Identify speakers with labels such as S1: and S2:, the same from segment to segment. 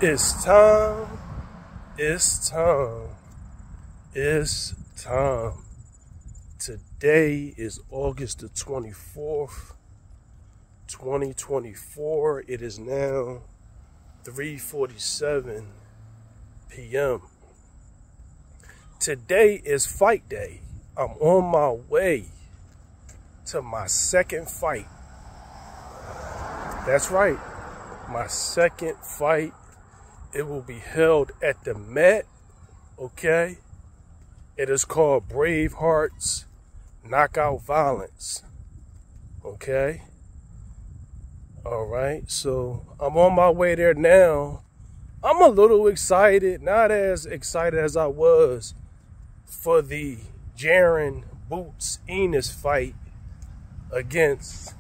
S1: It's time. It's time. It's time. Today is August the 24th, 2024. It is now 3:47 p.m. Today is fight day. I'm on my way to my second fight. That's right. My second fight. It will be held at the Met, okay? It is called Bravehearts Knockout Violence, okay? All right, so I'm on my way there now. I'm a little excited, not as excited as I was for the Jaron Boots Enos fight against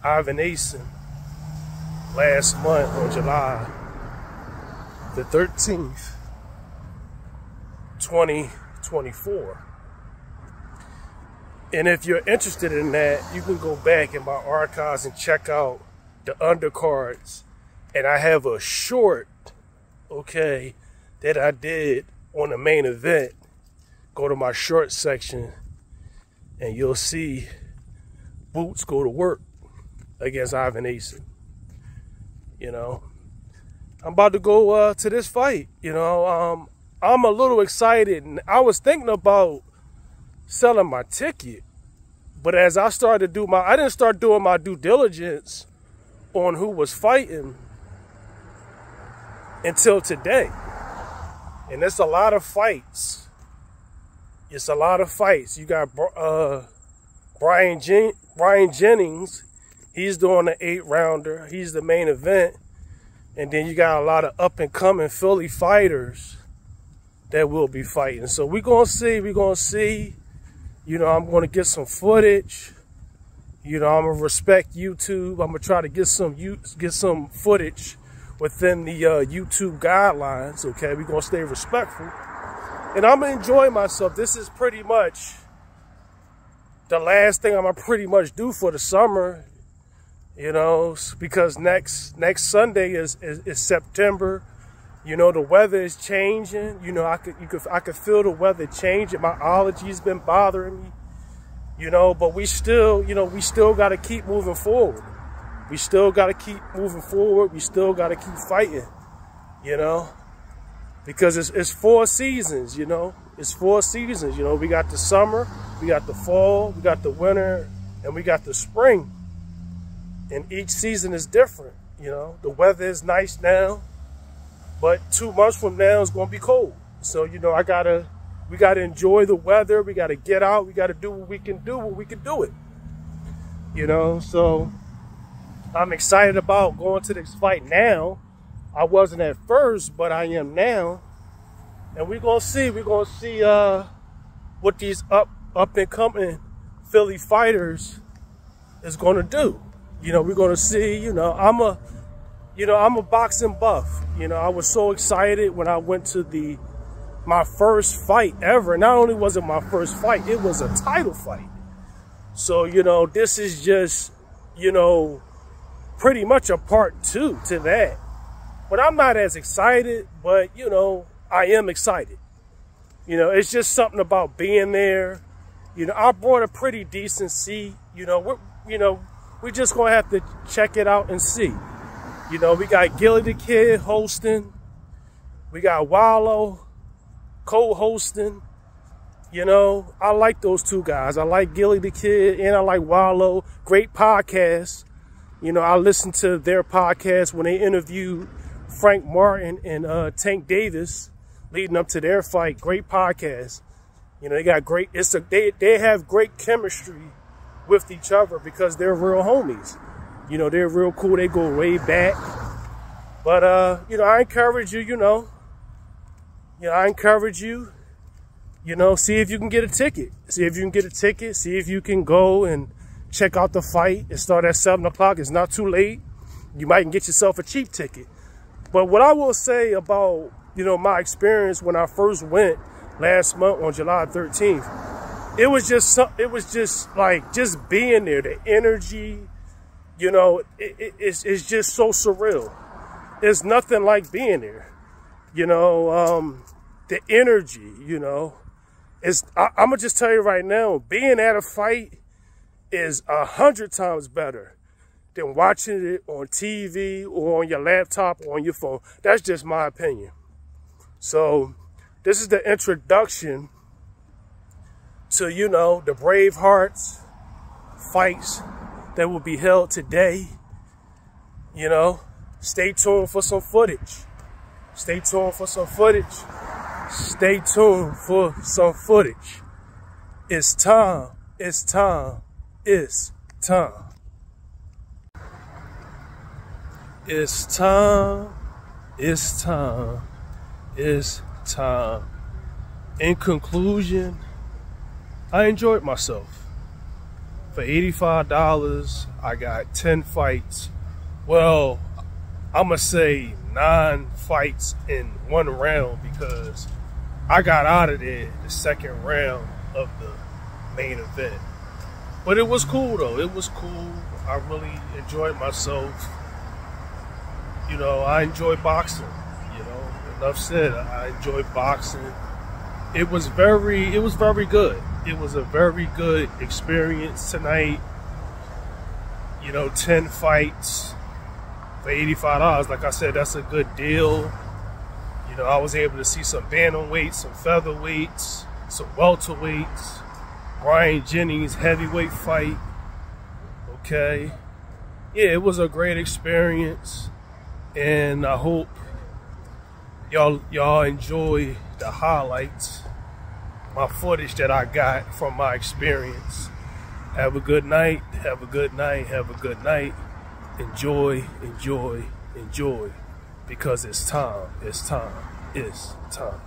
S1: Ivan Asen last month on July the 13th, 2024. And if you're interested in that, you can go back in my archives and check out the undercards. And I have a short, okay, that I did on the main event. Go to my short section and you'll see Boots go to work against Ivan Asen. You know, I'm about to go to this fight. You know, I'm a little excited, and I was thinking about selling my ticket, but as I started to do I didn't start doing my due diligence on who was fighting until today. And it's a lot of fights. It's a lot of fights. You got Brian Jennings. He's doing the 8-rounder. He's the main event. And then you got a lot of up-and-coming Philly fighters that will be fighting. So we're going to see. You know, I'm going to get some footage. You know, I'm going to respect YouTube. I'm going to try to get some footage within the YouTube guidelines, okay? We're going to stay respectful. And I'm going to enjoy myself. This is pretty much the last thing I'm going to pretty much do for the summer. You know, because next Sunday is September. You know, the weather is changing. You know, I could feel the weather changing. My allergies been bothering me. You know, but we still got to keep moving forward. We still got to keep moving forward. We still got to keep fighting. You know, because it's 4 seasons. You know, it's 4 seasons. You know, we got the summer, we got the fall, we got the winter, and we got the spring. And each season is different, you know. The weather is nice now, but 2 months from now it's gonna be cold. So, you know, we gotta enjoy the weather. We gotta get out. We gotta do what we can do when we can do it. You know, so I'm excited about going to this fight now. I wasn't at first, but I am now. And we're gonna see what these up and coming Philly fighters is gonna do. You know, we're going to see, you know, I'm a boxing buff. You know, I was so excited when I went to my first fight ever. Not only was it my first fight, it was a title fight. So, you know, this is just, you know, pretty much a part 2 to that. But I'm not as excited, but, you know, I am excited. You know, it's just something about being there. You know, I brought a pretty decent seat. You know, we're just going to have to check it out and see. You know, we got Gilly the Kid hosting. We got Wallow co-hosting. You know, I like those 2 guys. I like Gilly the Kid and I like Wallow. Great podcast. You know, I listened to their podcast when they interviewed Frank Martin and Tank Davis leading up to their fight. Great podcast. You know, they got great, they have great chemistry with each other because they're real homies. You know, they're real cool. They go way back. But, you know, I encourage you, you know, see if you can get a ticket. See if you can go and check out the fight. It starts at 7 o'clock. It's not too late. You might get yourself a cheap ticket. But what I will say about, you know, my experience when I first went last month on July 13th, it was just like just being there, the energy, you know, it's just so surreal. it's nothing like being there. You know, the energy, you know, I'm gonna just tell you right now, being at a fight is 100 times better than watching it on TV or on your laptop or on your phone. That's just my opinion. So this is the introduction to, you know, the Bravehearts fights that will be held today. You know, stay tuned for some footage. Stay tuned for some footage. Stay tuned for some footage. It's time. It's time. It's time. It's time. It's time. It's time. In conclusion, I enjoyed myself. For $85, I got 10 fights. Well, I'm going to say 9 fights in 1 round because I got out of there the 2nd round of the main event. But it was cool though. It was cool. I really enjoyed myself. You know, I enjoy boxing. You know, enough said. I enjoy boxing. It was very good. It was a very good experience tonight. You know, 10 fights for $85. Like I said, that's a good deal. You know, I was able to see some bantamweights, some featherweights, some welterweights. Brian Jennings heavyweight fight. Okay. Yeah, it was a great experience. And I hope y'all enjoy the highlights, my footage that I got from my experience. Have a good night. Have a good night. Have a good night. Enjoy, enjoy, enjoy. Because it's time. It's time. It's time.